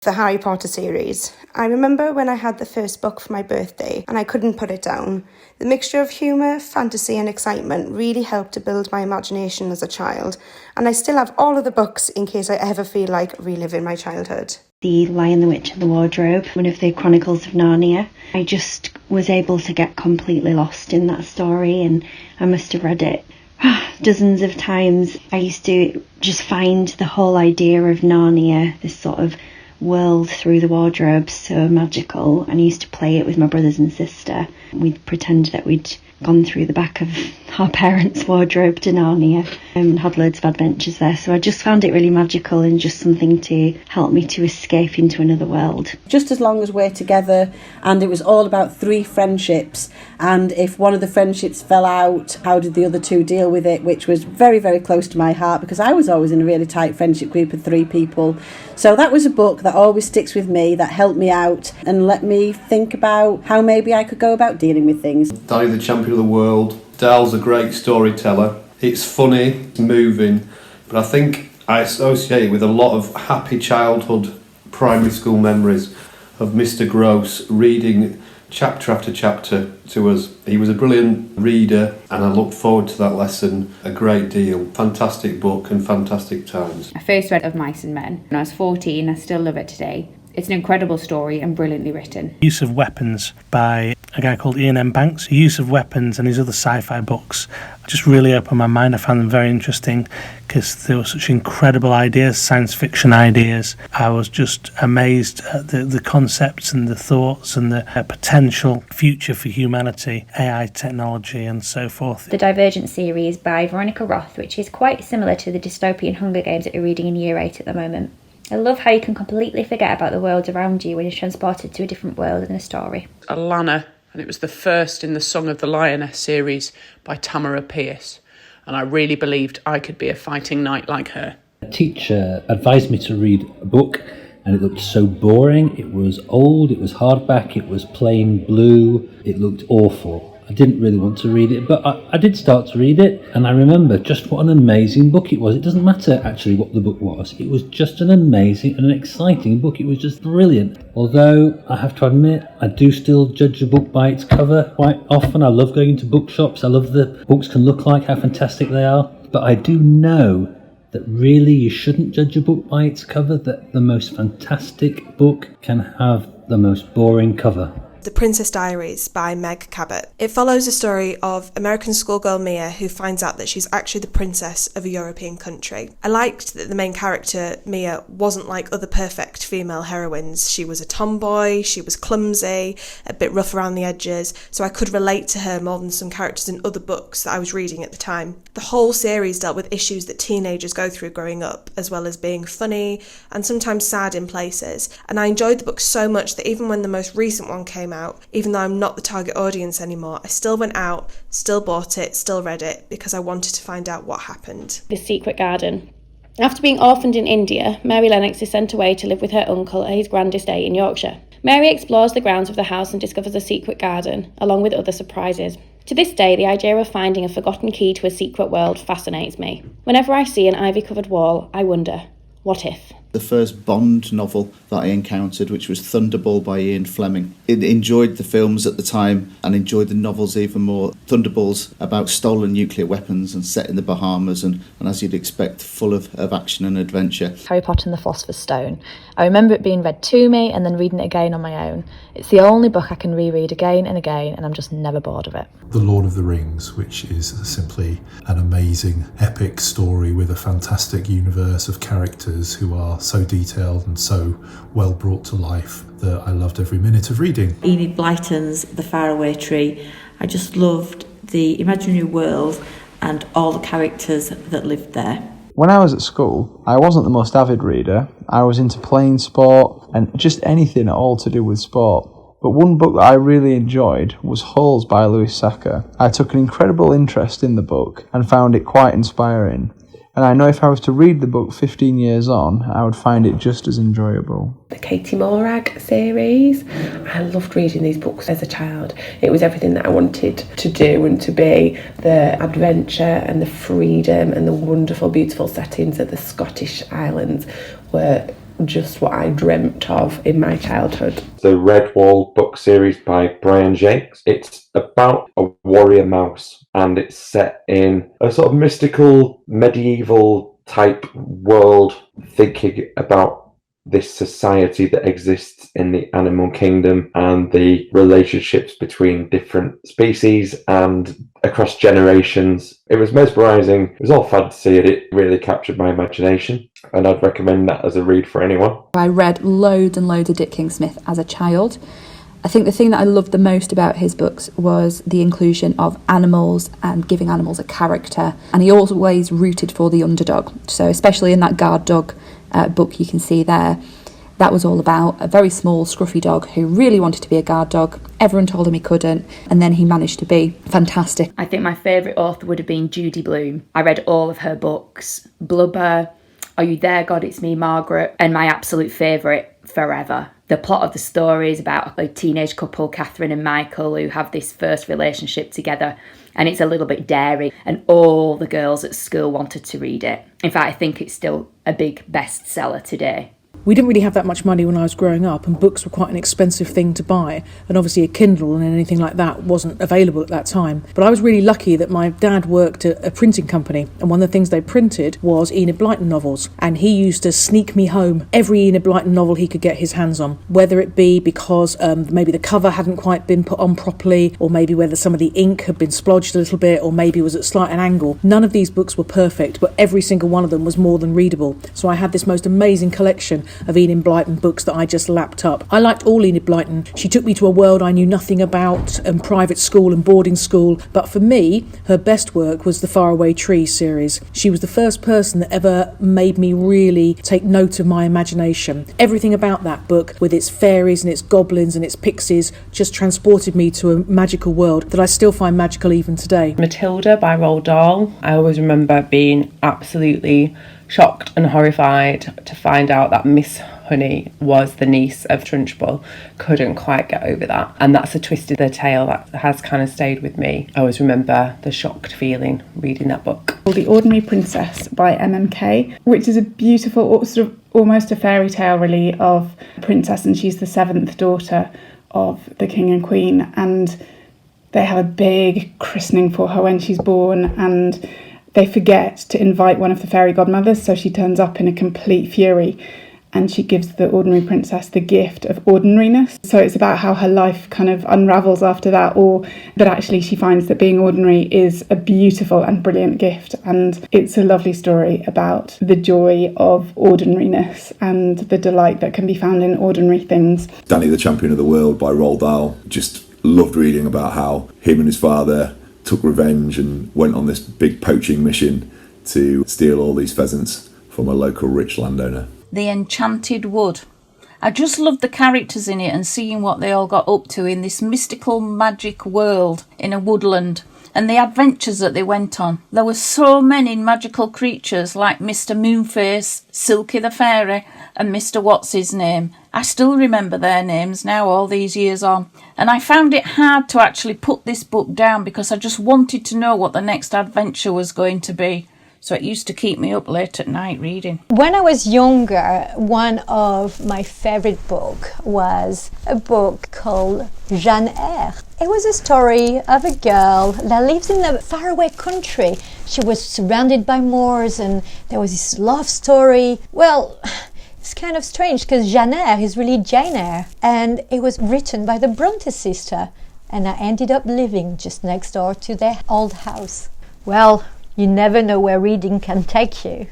The Harry Potter series. I remember when I had the first book for my birthday and I couldn't put it down. The mixture of humour, fantasy and excitement really helped to build my imagination as a child, and I still have all of the books in case I ever feel like reliving my childhood. The Lion, the Witch and the Wardrobe, one of the Chronicles of Narnia. I just was able to get completely lost in that story, and I must have read it dozens of times. I used to just find the whole idea of Narnia, this sort of world through the wardrobe, so magical, and I used to play it with my brothers and sister. We'd pretend that we'd gone through the back of our parents' wardrobe to Narnia and had loads of adventures there. So I just found it really magical and just something to help me to escape into another world. Just as long as we're together, and it was all about 3 friendships, and if one of the friendships fell out, how did the other 2 deal with it, which was very, very close to my heart because I was always in a really tight friendship group of 3 people. So that was a book that always sticks with me, that helped me out and let me think about how maybe I could go about dealing with things. Danny the Champion of the World. Dahl's a great storyteller. It's funny, it's moving, but I think I associate it with a lot of happy childhood primary school memories of Mr. Gross reading chapter after chapter to us. He was a brilliant reader and I looked forward to that lesson a great deal. Fantastic book and fantastic times. I first read Of Mice and Men when I was 14. I still love it today. It's an incredible story and brilliantly written. Use of Weapons by a guy called Ian Banks. Use of Weapons and his other sci-fi books just really opened my mind. I found them very interesting because they were such incredible ideas, science fiction ideas. I was just amazed at the concepts and the thoughts and the potential future for humanity, AI technology and so forth. The Divergent series by Veronica Roth, which is quite similar to the dystopian Hunger Games that you're reading in Year 8 at the moment. I love how you can completely forget about the world around you when you're transported to a different world in a story. Alanna, and it was the first in the Song of the Lioness series by Tamora Pierce, and I really believed I could be a fighting knight like her. A teacher advised me to read a book and it looked so boring. It was old, it was hardback, it was plain blue, it looked awful. I didn't really want to read it, but I did start to read it, and I remember just what an amazing book it was. It doesn't matter actually what the book was. It was just an amazing and an exciting book. It was just brilliant. Although I have to admit, I do still judge a book by its cover quite often. I love going into bookshops. I love the books can look like, how fantastic they are. But I do know that really you shouldn't judge a book by its cover, that the most fantastic book can have the most boring cover. The Princess Diaries by Meg Cabot. It follows the story of American schoolgirl Mia who finds out that she's actually the princess of a European country. I liked that the main character, Mia, wasn't like other perfect female heroines. She was a tomboy, she was clumsy, a bit rough around the edges, so I could relate to her more than some characters in other books that I was reading at the time. The whole series dealt with issues that teenagers go through growing up, as well as being funny and sometimes sad in places, and I enjoyed the book so much that even when the most recent one came out, even though I'm not the target audience anymore, I still went out, still bought it, still read it, because I wanted to find out what happened. The Secret Garden. After being orphaned in India, Mary Lennox is sent away to live with her uncle at his grand estate in Yorkshire. Mary explores the grounds of the house and discovers a secret garden, along with other surprises. To this day, the idea of finding a forgotten key to a secret world fascinates me. Whenever I see an ivy-covered wall, I wonder, what if? The first Bond novel that I encountered, which was Thunderball by Ian Fleming. I enjoyed the films at the time and enjoyed the novels even more. Thunderball's about stolen nuclear weapons and set in the Bahamas and as you'd expect, full of action and adventure. Harry Potter and the Philosopher's Stone. I remember it being read to me and then reading it again on my own. It's the only book I can reread again and again, and I'm just never bored of it. The Lord of the Rings, which is simply an amazing epic story with a fantastic universe of characters who are so detailed and so well brought to life that I loved every minute of reading. Enid Blyton's The Faraway Tree. I just loved the imaginary world and all the characters that lived there. When I was at school, I wasn't the most avid reader. I was into playing sport and just anything at all to do with sport. But one book that I really enjoyed was Holes by Louis Sachar. I took an incredible interest in the book and found it quite inspiring. And I know if I was to read the book 15 years on, I would find it just as enjoyable. The Katie Morag series. I loved reading these books as a child. It was everything that I wanted to do and to be. The adventure and the freedom and the wonderful, beautiful settings of the Scottish Islands were just what I dreamt of in my childhood. The Redwall book series by Brian Jacques. It's about a warrior mouse, and it's set in a sort of mystical, medieval type world, thinking about this society that exists in the animal kingdom and the relationships between different species and across generations. It was mesmerising. It was all fantasy, and it really captured my imagination, and I'd recommend that as a read for anyone. I read loads and loads of Dick King-Smith as a child. I think the thing that I loved the most about his books was the inclusion of animals and giving animals a character, and he always rooted for the underdog. So especially in that guard dog book you can see there, that was all about a very small scruffy dog who really wanted to be a guard dog. Everyone told him he couldn't, and then he managed to be fantastic. I think my favourite author would have been Judy Blume. I read all of her books, Blubber, Are You There, God, It's Me, Margaret, and my absolute favourite, Forever. The plot of the story is about a teenage couple, Catherine and Michael, who have this first relationship together, and it's a little bit daring, and all the girls at school wanted to read it. In fact, I think it's still a big bestseller today. We didn't really have that much money when I was growing up, and books were quite an expensive thing to buy, and obviously a Kindle and anything like that wasn't available at that time. But I was really lucky that my dad worked at a printing company, and one of the things they printed was Enid Blyton novels, and he used to sneak me home every Enid Blyton novel he could get his hands on, whether it be because maybe the cover hadn't quite been put on properly, or maybe whether some of the ink had been splodged a little bit, or maybe it was at slight an angle. None of these books were perfect, but every single one of them was more than readable. So I had this most amazing collection of Enid Blyton books that I just lapped up. I liked all Enid Blyton. She took me to a world I knew nothing about, and private school and boarding school, but for me, her best work was the Faraway series. She was the first person that ever made me really take note of my imagination. Everything about that book, with its fairies and its goblins and its pixies, just transported me to a magical world that I still find magical even today. Matilda by Roald Dahl. I always remember being absolutely shocked and horrified to find out that Miss Honey was the niece of Trunchbull. Couldn't quite get over that. And that's a twist of the tale that has kind of stayed with me. I always remember the shocked feeling reading that book. The Ordinary Princess by MMK, which is a beautiful, sort of almost a fairy tale really, of a princess, and she's the seventh daughter of the king and queen, and they have a big christening for her when she's born, and they forget to invite one of the fairy godmothers, so she turns up in a complete fury, and she gives the ordinary princess the gift of ordinariness. So it's about how her life kind of unravels after that, or that actually she finds that being ordinary is a beautiful and brilliant gift. And it's a lovely story about the joy of ordinariness and the delight that can be found in ordinary things. Danny the Champion of the World by Roald Dahl. Just loved reading about how him and his father took revenge and went on this big poaching mission to steal all these pheasants from a local rich landowner. The Enchanted Wood. I just loved the characters in it and seeing what they all got up to in this mystical magic world in a woodland, and the adventures that they went on. There were so many magical creatures like Mr. Moonface, Silky the Fairy, and Mr. What's His Name. I still remember their names now, all these years on. And I found it hard to actually put this book down because I just wanted to know what the next adventure was going to be. So it used to keep me up late at night reading. When I was younger, one of my favorite books was a book called Jane Eyre. It was a story of a girl that lives in a faraway country. She was surrounded by moors, and there was this love story. Well, it's kind of strange because Jane Eyre is really Jane Eyre, and it was written by the Bronte sister, and I ended up living just next door to their old house. Well, you never know where reading can take you.